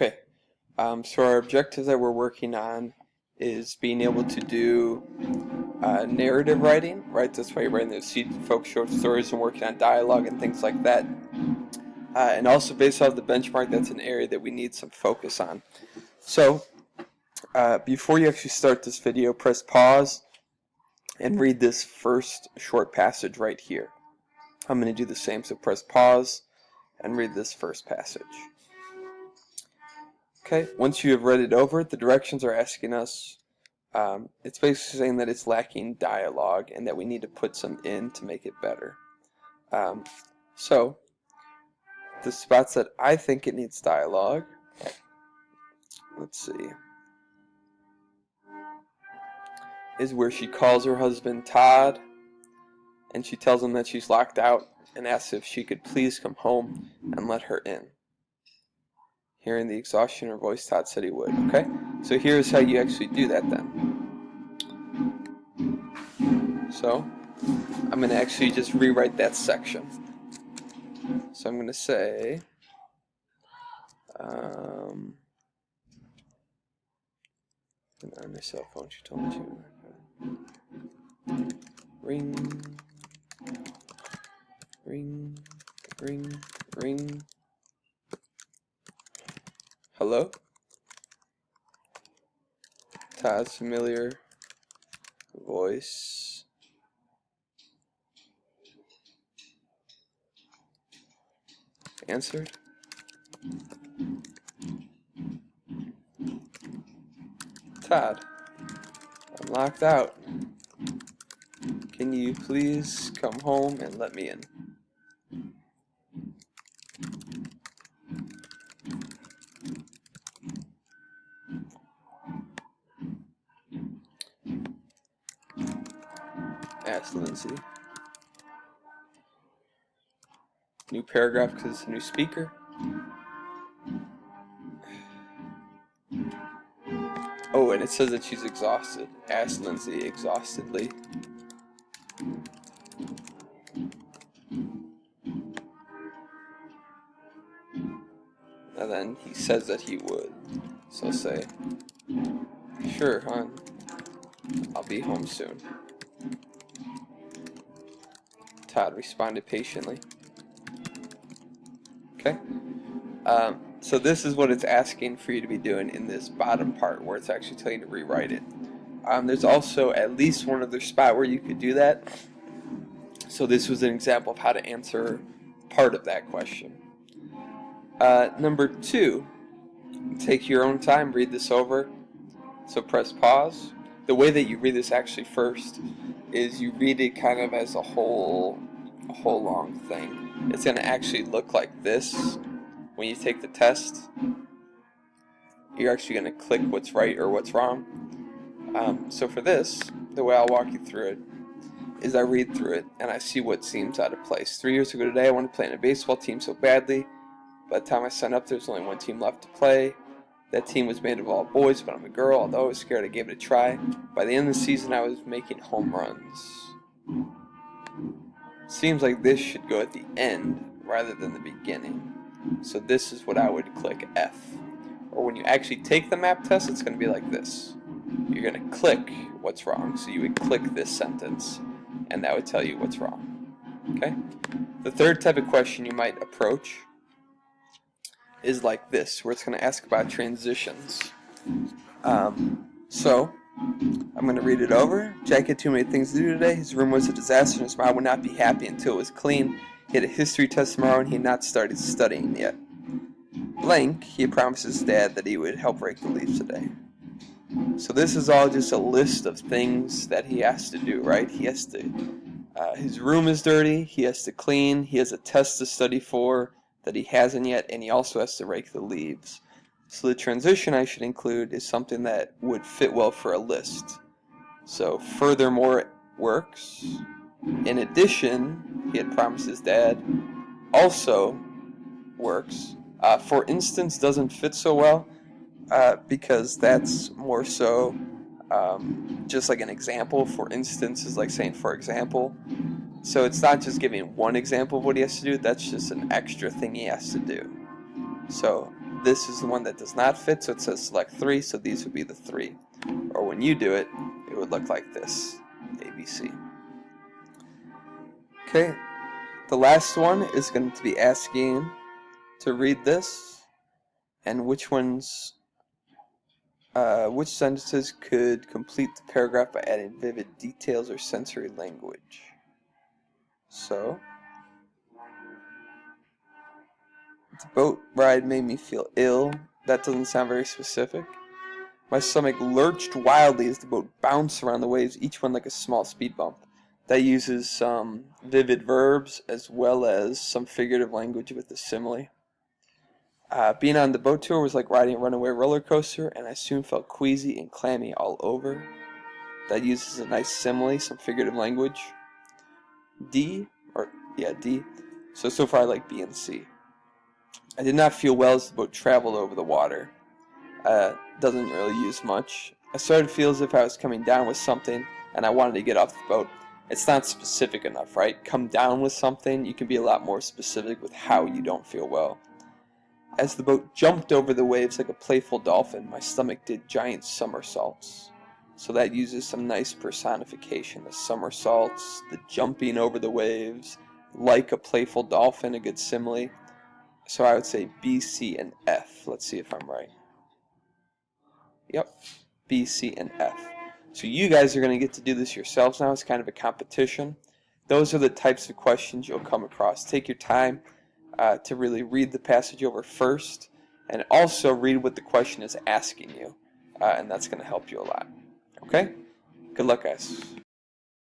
Okay, so our objectives that we're working on is being able to do narrative writing, right? That's why you're writing those seed-folk short stories and working on dialogue and things like that. And also based off the benchmark, that's an area that we need some focus on. So before you actually start this video, press pause and read this first short passage right here. I'm going to do the same, so press pause and read this first passage. Okay, once you have read it over, the directions are asking us, it's basically saying that it's lacking dialogue and that we need to put some in to make it better. So, the spots that I think it needs dialogue, let's see, is where she calls her husband Todd and she tells him that she's locked out and asks if she could please come home and let her in. Hearing the exhaustion in her voice, Todd said he would. Okay? So here's how you actually do that then. So, I'm going to actually just rewrite that section. So I'm going to say, on my cell phone, she told me to. Ring, ring, ring, ring. Hello? Todd's familiar voice. Answered. Todd, I'm locked out. Can you please come home and let me in? Asked Lindsay. New paragraph because it's a new speaker. Oh, and it says that she's exhausted. Asked Lindsay exhaustedly. And then he says that he would. So say, sure, hon. I'll be home soon. Todd responded patiently. Okay? So this is what it's asking for you to be doing in this bottom part where it's actually telling you to rewrite it. There's also at least one other spot where you could do that. So this was an example of how to answer part of that question. Number 2, take your own time, read this over. So press pause. The way that you read this actually first is you read it kind of as a whole long thing. It's going to actually look like this when you take the test. You're actually going to click what's right or what's wrong. So for this, the way I'll walk you through it is I read through it and I see what seems out of place. 3 years ago today, I wanted to play in a baseball team so badly. By the time I signed up, there was only one team left to play. That team was made of all boys, but I'm a girl. Although I was scared, I gave it a try. By the end of the season, I was making home runs. Seems like this should go at the end rather than the beginning. So this is what I would click F. Or when you actually take the map test, it's going to be like this. You're going to click what's wrong. So you would click this sentence, and that would tell you what's wrong. Okay? The third type of question you might approach is like this, where it's going to ask about transitions. So, I'm going to read it over. Jack had too many things to do today. His room was a disaster, and his mom would not be happy until it was clean. He had a history test tomorrow, and he had not started studying yet. Blank, he had promised his dad that he would help rake the leaves today. So this is all just a list of things that he has to do, right? He has to, his room is dirty, he has to clean, he has a test to study for that he hasn't yet, and he also has to rake the leaves. So the transition I should include is something that would fit well for a list. So furthermore works. In addition, he had promised his dad also works. For instance doesn't fit so well because that's more so just like an example. For instance is like saying for example. So it's not just giving one example of what he has to do, that's just an extra thing he has to do. So this is the one that does not fit, so it says select 3, so these would be the 3. Or when you do it, it would look like this, ABC. Okay, the last one is going to be asking to read this, and which sentences could complete the paragraph by adding vivid details or sensory language. So, the boat ride made me feel ill. That doesn't sound very specific. My stomach lurched wildly as the boat bounced around the waves, each one like a small speed bump. That uses some vivid verbs as well as some figurative language with the simile. Being on the boat tour was like riding a runaway roller coaster, and I soon felt queasy and clammy all over. That uses a nice simile, some figurative language. D. So far I like B and C. I did not feel well as the boat traveled over the water. Doesn't really use much. I started to feel as if I was coming down with something, and I wanted to get off the boat. It's not specific enough, right? Come down with something, you can be a lot more specific with how you don't feel well. As the boat jumped over the waves like a playful dolphin, my stomach did giant somersaults. So that uses some nice personification. The somersaults, the jumping over the waves, like a playful dolphin, a good simile. So I would say B, C, and F. Let's see if I'm right. Yep, B, C, and F. So you guys are going to get to do this yourselves now. It's kind of a competition. Those are the types of questions you'll come across. Take your time to really read the passage over first, and also read what the question is asking you, and that's going to help you a lot. Okay? Good luck, guys.